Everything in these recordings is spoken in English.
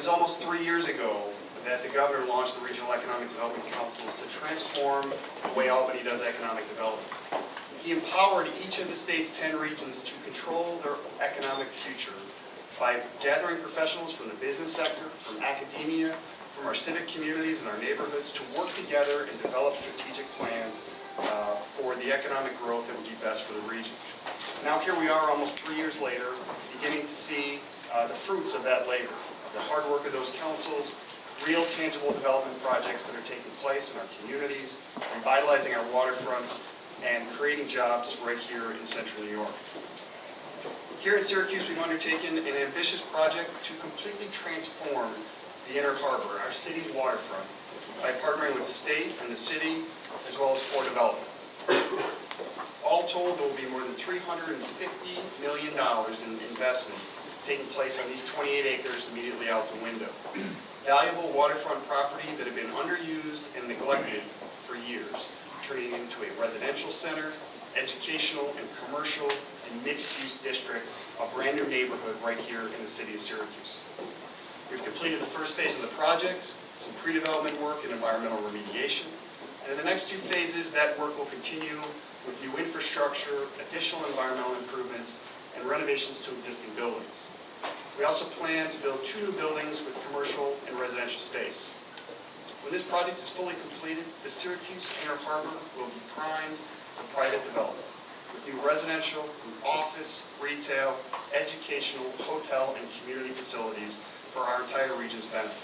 was almost 3 years ago that the governor launched the Regional Economic Development Councils to transform the way Albany does economic development. He empowered each of the state's 10 regions to control their economic future by gathering professionals from the business sector, from academia, from our civic communities and our neighborhoods to work together and develop strategic plans for the economic growth that would be best for the region. Now here we are almost 3 years later, beginning to see the fruits of that labor, the hard work of those councils, real tangible development projects that are taking place in our communities, revitalizing our waterfronts, and creating jobs right here in central New York. Here in Syracuse, we've undertaken an ambitious project to completely transform the Inner Harbor, our city's waterfront, by partnering with the state and the city, as well as COR Development. All told, there will be more than $350 million in investment taking place on these 28 acres immediately out the window. Valuable waterfront property that had been underused and neglected for years, turning into a residential center, educational and commercial and mixed-use district, a brand new neighborhood right here in the city of Syracuse. We've completed the first phase of the project, some pre-development work and environmental remediation, and in the next 2 phases, that work will continue with new infrastructure, additional environmental improvements, and renovations to existing buildings. We also plan to build 2 new buildings with commercial and residential space. When this project is fully completed, the Syracuse Inner Harbor will be primed for private development, with new residential, new office, retail, educational, hotel, and community facilities for our entire region's benefit.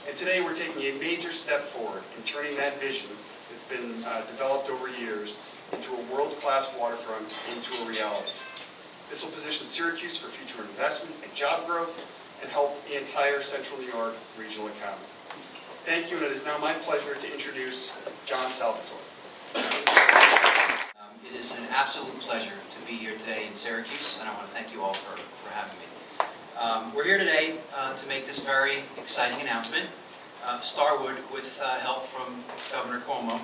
And today we're taking a major step forward in turning that vision that's been developed over years into a world-class waterfront into a reality. This will position Syracuse for future investment and job growth and help the entire central New York regional economy. Thank you, and it is now my pleasure to introduce John Salvatore. It is an absolute pleasure to be here today in Syracuse, and I want to thank you all for having me. We're here today to make this very exciting announcement. Starwood, with help from Governor Cuomo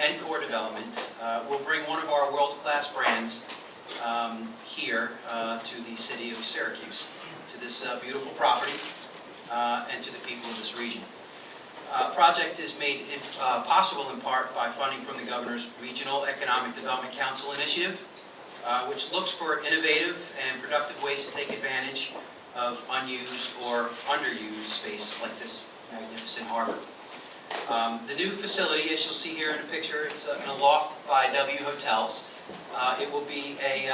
and COR Development, will bring one of our world-class brands here to the city of Syracuse, to this beautiful property, and to the people of this region. Project is made possible in part by funding from the Governor's Regional Economic Development Council initiative, which looks for innovative and productive ways to take advantage of unused or underused space like this magnificent harbor. The new facility, as you'll see here in the picture, it's in a loft by W Hotels. It will be a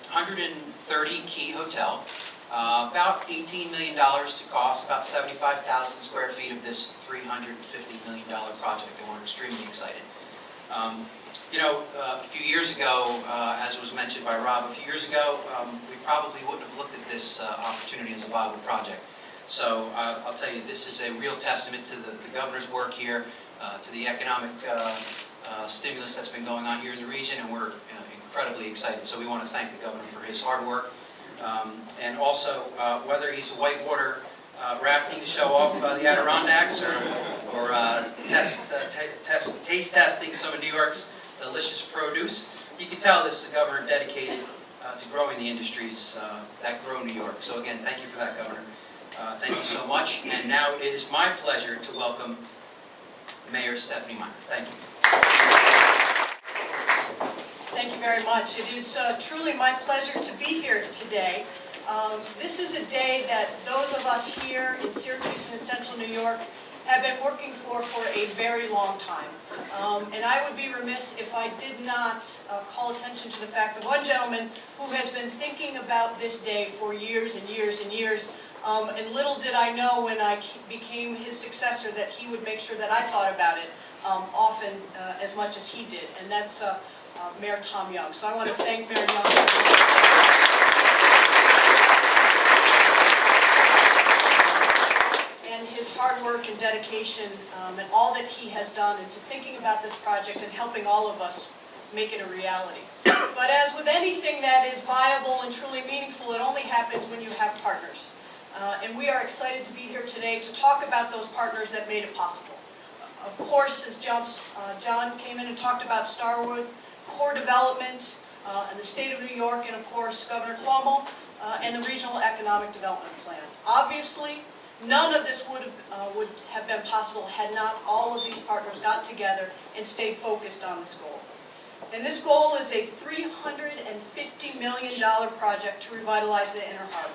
130-key hotel, about $18 million to cost, about 75,000 square feet of this $350 million project, and we're extremely excited. A few years ago, as was mentioned by Rob, a few years ago, we probably wouldn't have looked at this opportunity as a viable project. So I'll tell you, this is a real testament to the governor's work here, to the economic stimulus that's been going on here in the region, and we're incredibly excited. So we want to thank the governor for his hard work. And also, whether he's whitewater rafting to show off the Adirondacks or taste testing some of New York's delicious produce, you can tell this is a governor dedicated to growing the industries that grow New York. So again, thank you for that, Governor. Thank you so much. And now it is my pleasure to welcome Mayor Stephanie Meyer. Thank you. Thank you very much. It is truly my pleasure to be here today. This is a day that those of us here in Syracuse and in central New York have been working for a very long time. And I would be remiss if I did not call attention to the fact of one gentleman who has been thinking about this day for years and years and years. And little did I know when I became his successor that he would make sure that I thought about it often as much as he did. And that's Mayor Tom Young. So I want to thank Mayor Young and his hard work and dedication and all that he has done into thinking about this project and helping all of us make it a reality. But as with anything that is viable and truly meaningful, it only happens when you have partners. And we are excited to be here today to talk about those partners that made it possible. Of course, as John came in and talked about Starwood, COR Development, and the state of New York, and of course Governor Cuomo, and the Regional Economic Development Plan. Obviously, None of this would have been possible had not all of these partners got together and stayed focused on this goal. And this goal is a $350 million project to revitalize the Inner Harbor.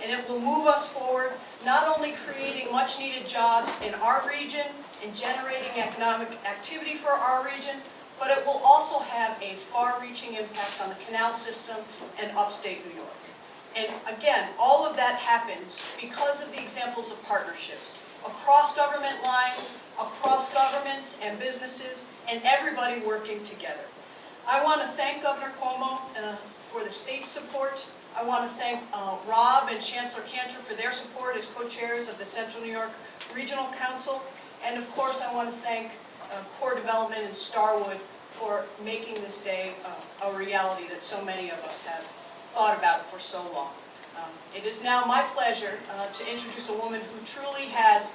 And it will move us forward, not only creating much-needed jobs in our region and generating economic activity for our region, but it will also have a far-reaching impact on the canal system and upstate New York. And again, all of that happens because of the examples of partnerships across government lines, across governments and businesses, and everybody working together. I want to thank Governor Cuomo for the state support. I want to thank Rob and Chancellor Cantor for their support as co-chairs of the Central New York Regional Council. And of course, I want to thank COR Development and Starwood for making this day a reality that so many of us have thought about for so long. It is now my pleasure to introduce a woman who truly has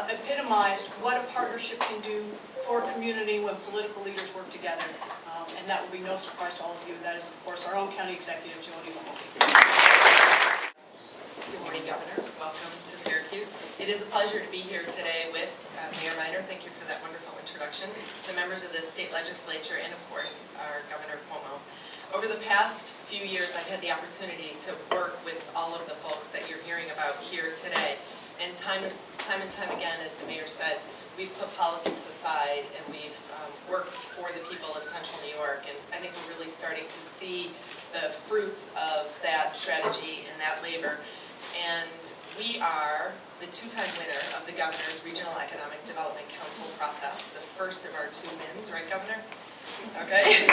epitomized what a partnership can do for a community when political leaders work together. And that will be no surprise to all of you. That is, of course, our own county executive, Jody Mahoney. Good morning, Governor. Welcome to Syracuse. It is a pleasure to be here today with Mayor Minor. Thank you for that wonderful introduction. The members of the state legislature and, of course, our Governor Cuomo. Over the past few years, I've had the opportunity to work with all of the folks that you're hearing about here today. And time and time again, as the mayor said, we've put politics aside and we've worked for the people of Central New York. And I think we're really starting to see the fruits of that strategy and that labor. And we are the two-time winner of the Governor's Regional Economic Development Council process, the first of our 2 wins, right, Governor? Okay.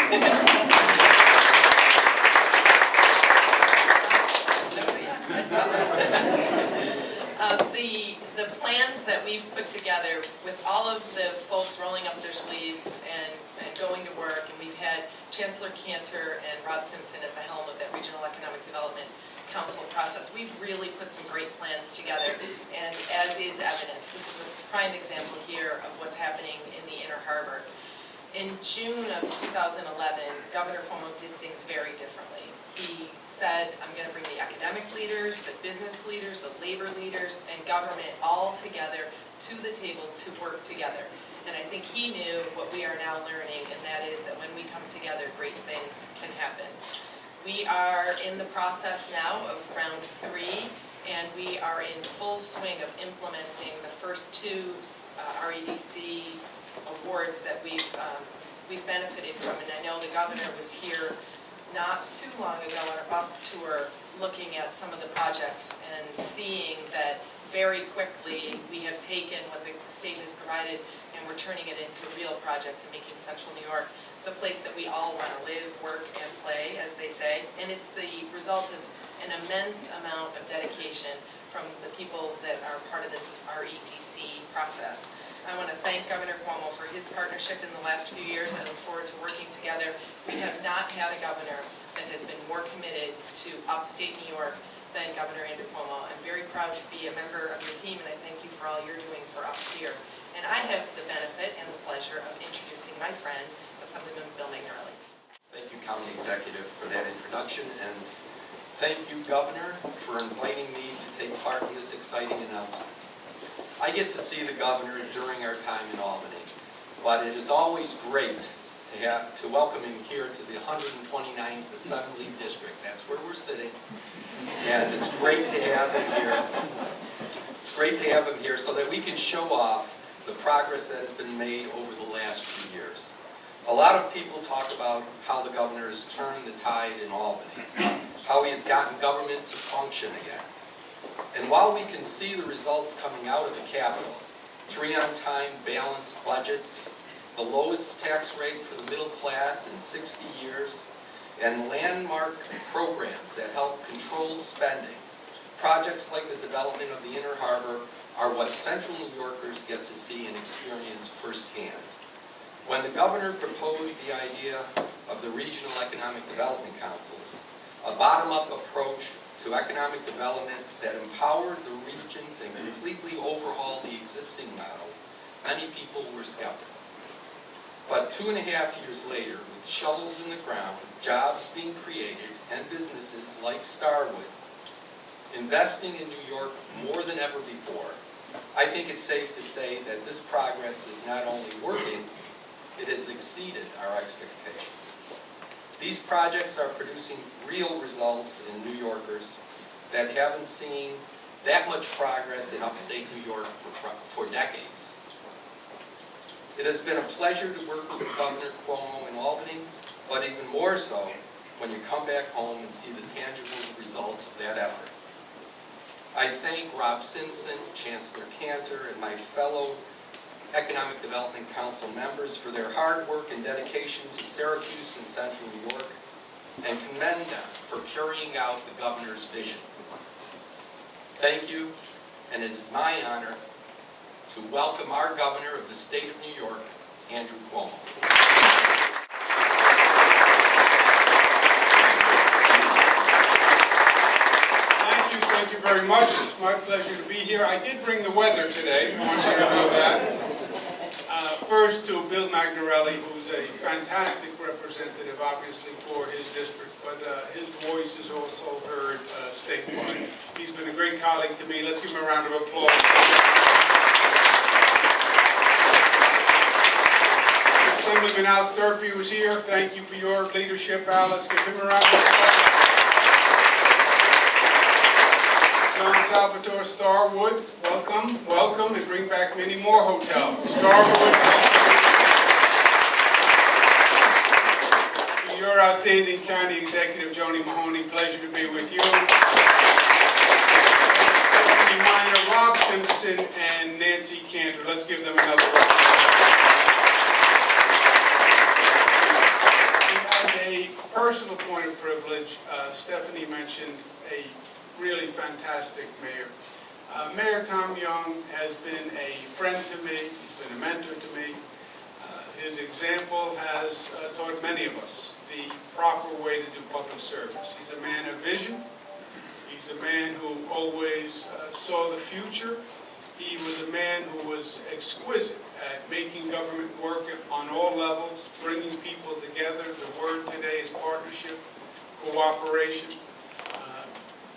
The plans that we've put together with all of the folks rolling up their sleeves and going to work, and we've had Chancellor Cantor and Rob Simpson at the helm of that Regional Economic Development Council process, we've really put some great plans together. And as is evidence, this is a prime example here of what's happening in the Inner Harbor. In June of 2011, Governor Cuomo did things very differently. He said, I'm going to bring the academic leaders, the business leaders, the labor leaders, and government all together to the table to work together. And I think he knew what we are now learning, and that is that when we come together, great things can happen. We are in the process now of round 3, and we are in full swing of implementing the first 2 REDC awards that we've benefited from. And I know the governor was here not too long ago on a bus tour looking at some of the projects and seeing that very quickly we have taken what the state has provided and we're turning it into real projects and making Central New York the place that we all want to live, work, and play, as they say. And it's the result of an immense amount of dedication from the people that are part of this REDC process. I want to thank Governor Cuomo for his partnership in the last few years. I look forward to working together. We have not had a governor that has been more committed to upstate New York than Governor Andrew Cuomo. I'm very proud to be a member of your team, and I thank you for all you're doing for us here. And I have the benefit and the pleasure of introducing my friend, Assemblyman Bill Magnarelli. Thank you, County Executive, for that introduction, and thank you, Governor, for inviting me to take part in this exciting announcement. I get to see the governor during our time in Albany, but it is always great to welcome him here to the 129th Assembly District. That's where we're sitting, and it's great to have him here. It's great to have him here so that we can show off the progress that has been made over the last few years. A lot of people talk about how the governor has turned the tide in Albany, how he has gotten government to function again. And while we can see the results coming out of the Capitol, 3 on-time balanced budgets, the lowest tax rate for the middle class in 60 years, and landmark programs that help control spending, projects like the development of the Inner Harbor are what Central New Yorkers get to see and experience firsthand. When the governor proposed the idea of the Regional Economic Development Councils, a bottom-up approach to economic development that empowered the regions and completely overhauled the existing model, many people were skeptical. But 2.5 years later, with shovels in the ground, jobs being created, and businesses like Starwood investing in New York more than ever before, I think it's safe to say that this progress is not only working, it has exceeded our expectations. These projects are producing real results in New Yorkers that haven't seen that much progress in upstate New York for decades. It has been a pleasure to work with Governor Cuomo in Albany, but even more so when you come back home and see the tangible results of that effort. I thank Rob Simpson, Chancellor Cantor, and my fellow Economic Development Council members for their hard work and dedication to Syracuse and Central New York, and commend them for carrying out the Governor's vision. Thank you, and it is my honor to welcome our Governor of the State of New York, Andrew Cuomo. Thank you very much. It's my pleasure to be here. I did bring the weather today. I want you to know that. First to Bill Magnarelli, who's a fantastic representative, obviously, for his district, but his voice is also heard statewide. He's been a great colleague to me. Let's give him a round of applause. Assemblyman Al Sturpey was here. Thank you for your leadership, Al. Let's give him a round of applause. John Salvatore Starwood, welcome, welcome, and bring back many more hotels. Starwood. Your outstanding county executive, Joni Mahoney, pleasure to be with you. Minor, Rob Simpson, and Nancy Cantor. Let's give them another round. And as a personal point of privilege, Stephanie mentioned a really fantastic mayor. Mayor Tom Young has been a friend to me. He's been a mentor to me. His example has taught many of us the proper way to do public service. He's a man of vision. He's a man who always saw the future. He was a man who was exquisite at making government work on all levels, bringing people together. The word today is partnership, cooperation,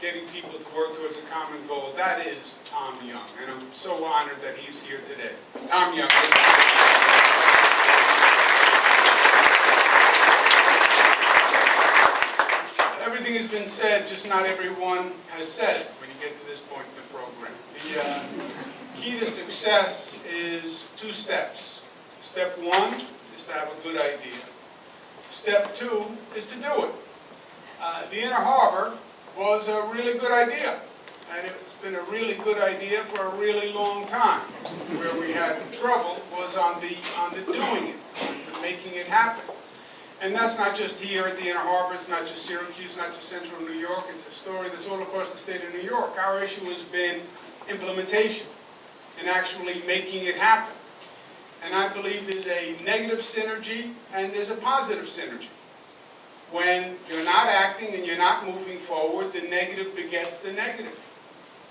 getting people to work towards a common goal. That is Tom Young, and I'm so honored that he's here today. Tom Young. Everything has been said, just not everyone has said it when you get to this point in the program. The key to success is 2 steps. Step 1 is to have a good idea. Step 2 is to do it. The Inner Harbor was a really good idea, and it's been a really good idea for a really long time. Where we had trouble was on the doing it, on making it happen. And that's not just here at the Inner Harbor, it's not just Syracuse, not just Central New York, it's a story that's all across the state of New York. Our issue has been implementation and actually making it happen. And I believe there's a negative synergy and there's a positive synergy. When you're not acting and you're not moving forward, the negative begets the negative.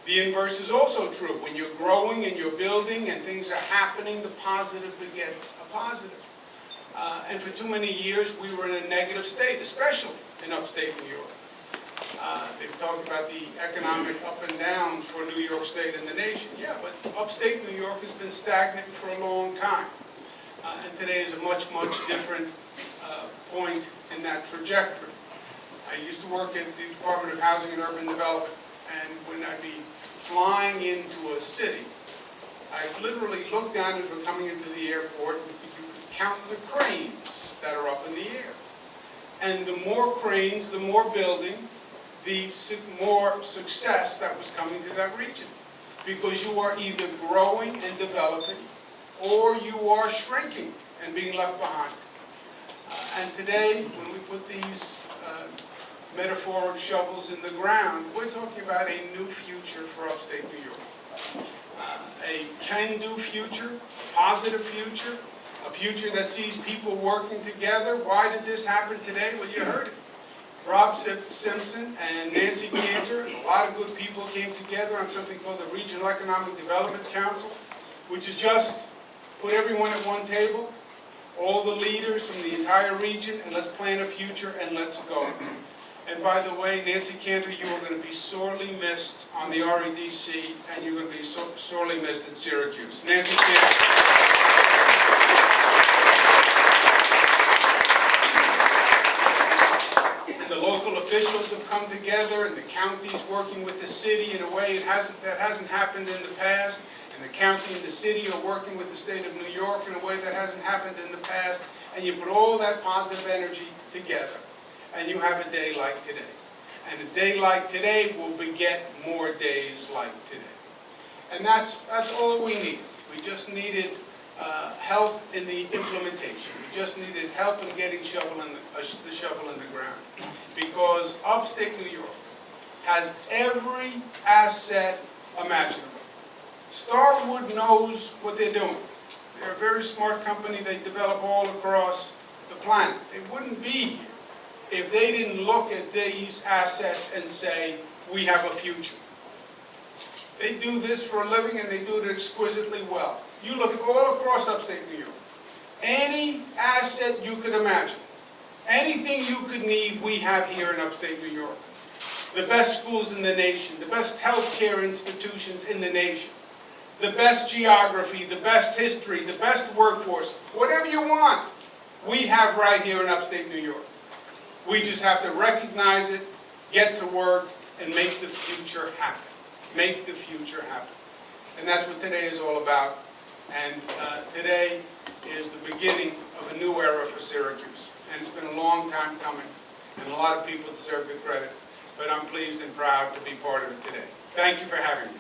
The inverse is also true. When you're growing and you're building and things are happening, the positive begets a positive. And for too many years, we were in a negative state, especially in upstate New York. They've talked about the economic up and down for New York State and the nation. Yeah, but upstate New York has been stagnant for a long time. And today is a much, much different point in that trajectory. I used to work at the Department of Housing and Urban Development, and when I'd be flying into a city, I'd literally look down as we're coming into the airport, and you could count the cranes that are up in the air. And the more cranes, the more building, the more success that was coming to that region. Because you are either growing and developing, or you are shrinking and being left behind. And today, when we put these metaphoric shovels in the ground, we're talking about a new future for upstate New York. A can-do future, a positive future, a future that sees people working together. Why did this happen today? Well, you heard it. Rob Simpson and Nancy Cantor, a lot of good people came together on something called the Regional Economic Development Council, which is just put everyone at one table, all the leaders from the entire region, and let's plan a future and let's go. And by the way, Nancy Cantor, you are going to be sorely missed on the REDC, and you're going to be sorely missed at Syracuse. Nancy Cantor. The local officials have come together, and the county's working with the city in a way that hasn't happened in the past. And the county and the city are working with the state of New York in a way that hasn't happened in the past. And you put all that positive energy together, and you have a day like today. And a day like today will beget more days like today. And that's all we need. We just needed help in the implementation. We just needed help in getting the shovel in the ground. Because upstate New York has every asset imaginable. Starwood knows what they're doing. They're a very smart company. They develop all across the planet. They wouldn't be here if they didn't look at these assets and say, we have a future. They do this for a living, and they do it exquisitely well. You look all across upstate New York. Any asset you could imagine, anything you could need, we have here in upstate New York. The best schools in the nation, the best healthcare institutions in the nation, the best geography, the best history, the best workforce, whatever you want, we have right here in upstate New York. We just have to recognize it, get to work, and make the future happen. Make the future happen. And that's what today is all about. And today is the beginning of a new era for Syracuse. And it's been a long time coming, and a lot of people deserve the credit. But I'm pleased and proud to be part of it today. Thank you for having me.